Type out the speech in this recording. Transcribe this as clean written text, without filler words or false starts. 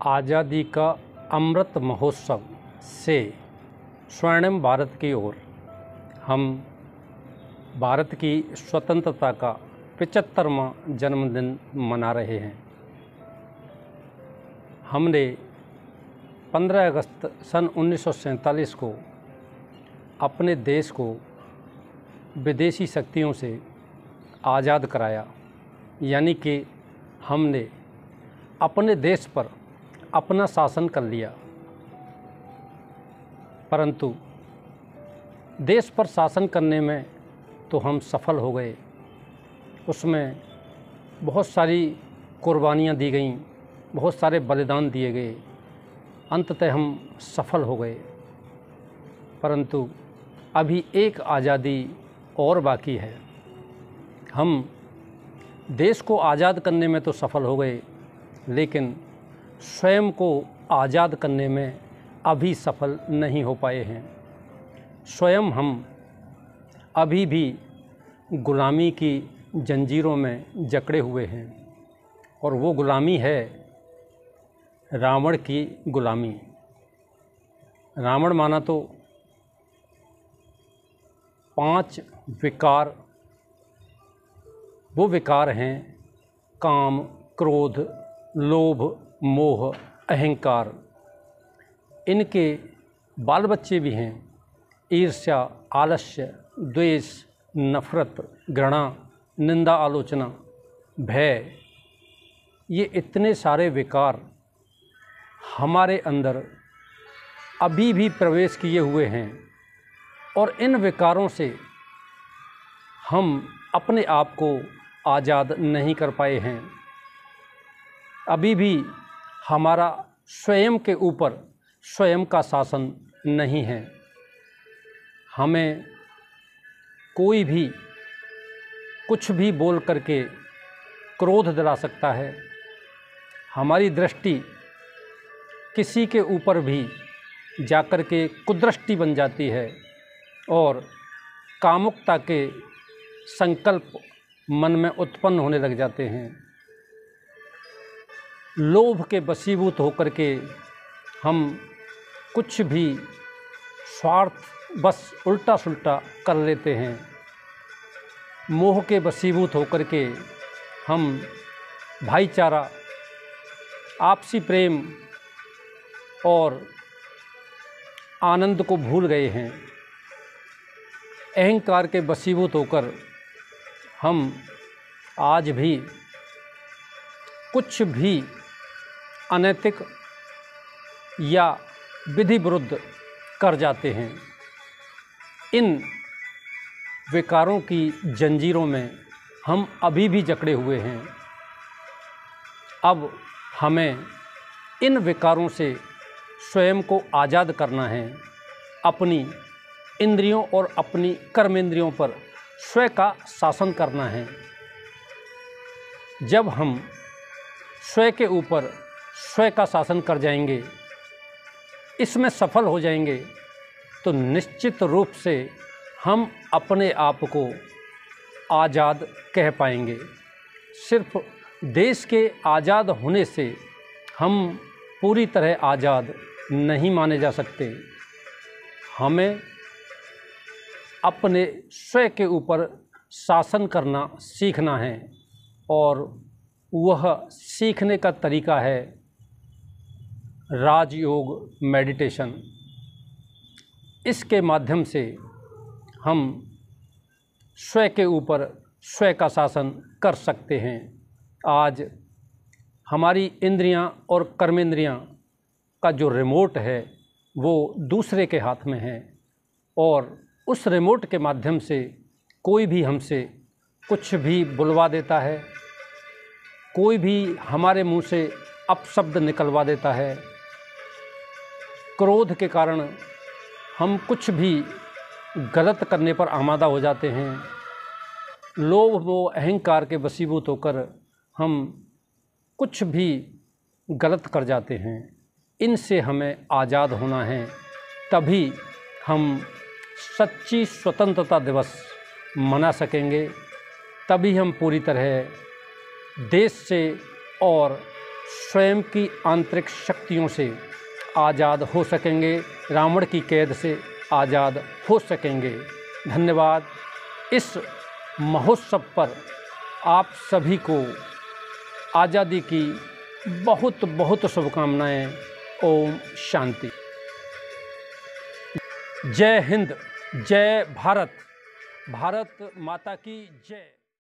आज़ादी का अमृत महोत्सव से स्वर्णिम भारत की ओर हम भारत की स्वतंत्रता का 75वां जन्मदिन मना रहे हैं। हमने 15 अगस्त सन 1947 को अपने देश को विदेशी शक्तियों से आज़ाद कराया, यानी कि हमने अपने देश पर अपना शासन कर लिया। परंतु देश पर शासन करने में तो हम सफल हो गए, उसमें बहुत सारी कुर्बानियाँ दी गईं, बहुत सारे बलिदान दिए गए, अंततः हम सफल हो गए। परंतु अभी एक आज़ादी और बाकी है। हम देश को आज़ाद करने में तो सफल हो गए, लेकिन स्वयं को आज़ाद करने में अभी सफल नहीं हो पाए हैं। स्वयं हम अभी भी गुलामी की जंजीरों में जकड़े हुए हैं, और वो गुलामी है रावण की गुलामी। रावण माना तो 5 विकार, वो विकार हैं काम, क्रोध, लोभ, मोह, अहंकार। इनके बाल बच्चे भी हैं ईर्ष्या, आलस्य, द्वेष, नफरत, घृणा, निंदा, आलोचना, भय। ये इतने सारे विकार हमारे अंदर अभी भी प्रवेश किए हुए हैं, और इन विकारों से हम अपने आप को आज़ाद नहीं कर पाए हैं। अभी भी हमारा स्वयं के ऊपर स्वयं का शासन नहीं है। हमें कोई भी कुछ भी बोल करके क्रोध दिला सकता है। हमारी दृष्टि किसी के ऊपर भी जाकर के कुदृष्टि बन जाती है, और कामुकता के संकल्प मन में उत्पन्न होने लग जाते हैं। लोभ के वशीभूत होकर के हम कुछ भी स्वार्थ बस उल्टा सुल्टा कर लेते हैं। मोह के वशीभूत होकर के हम भाईचारा, आपसी प्रेम और आनंद को भूल गए हैं। अहंकार के वशीभूत होकर हम आज भी कुछ भी अनैतिक या विधि विरुद्ध कर जाते हैं। इन विकारों की जंजीरों में हम अभी भी जकड़े हुए हैं। अब हमें इन विकारों से स्वयं को आज़ाद करना है। अपनी इंद्रियों और अपनी कर्मेंद्रियों पर स्वयं का शासन करना है। जब हम स्वयं के ऊपर स्वयं का शासन कर जाएंगे, इसमें सफल हो जाएंगे, तो निश्चित रूप से हम अपने आप को आज़ाद कह पाएंगे। सिर्फ देश के आज़ाद होने से हम पूरी तरह आज़ाद नहीं माने जा सकते। हमें अपने स्वयं के ऊपर शासन करना सीखना है, और वह सीखने का तरीका है राजयोग मेडिटेशन। इसके माध्यम से हम स्वयं के ऊपर स्वयं का शासन कर सकते हैं। आज हमारी इंद्रियां और कर्मेंद्रियां का जो रिमोट है वो दूसरे के हाथ में है, और उस रिमोट के माध्यम से कोई भी हमसे कुछ भी बुलवा देता है, कोई भी हमारे मुंह से अपशब्द निकलवा देता है। क्रोध के कारण हम कुछ भी गलत करने पर आमादा हो जाते हैं। लोभ मोह अहंकार के वशीभूत होकर हम कुछ भी गलत कर जाते हैं। इनसे हमें आज़ाद होना है, तभी हम सच्ची स्वतंत्रता दिवस मना सकेंगे। तभी हम पूरी तरह देश से और स्वयं की आंतरिक शक्तियों से आज़ाद हो सकेंगे, रावण की कैद से आज़ाद हो सकेंगे। धन्यवाद। इस महोत्सव पर आप सभी को आज़ादी की बहुत बहुत शुभकामनाएं। ओम शांति। जय हिंद, जय भारत, भारत माता की जय।